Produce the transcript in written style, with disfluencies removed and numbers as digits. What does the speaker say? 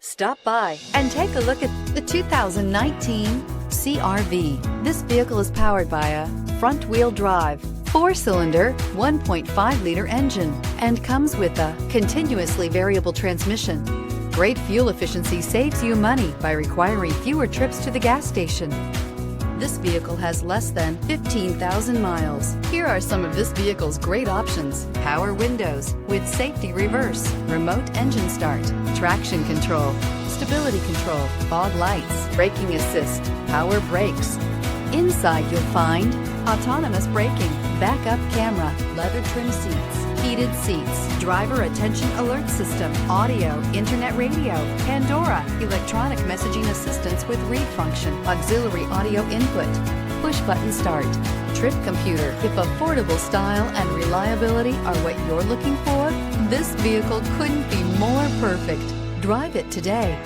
Stop by and take a look at the 2019 CR-V. This vehicle is powered by a front-wheel drive, 4-cylinder, 1.5-liter engine, and comes with a continuously variable transmission. Great fuel efficiency saves you money by requiring fewer trips to the gas station. This vehicle has less than 15,000 miles. Here are some of this vehicle's great options: power windows with safety reverse, remote engine start, traction control, stability control, fog lights, braking assist, power brakes. Inside you'll find autonomous braking, backup camera, leather trim seats, heated seats, driver attention alert system, audio, internet radio, Pandora, electronic messaging assistance with read function, auxiliary audio input, push button start, trip computer. If affordable style and reliability are what you're looking for, this vehicle couldn't be more perfect. Drive it today.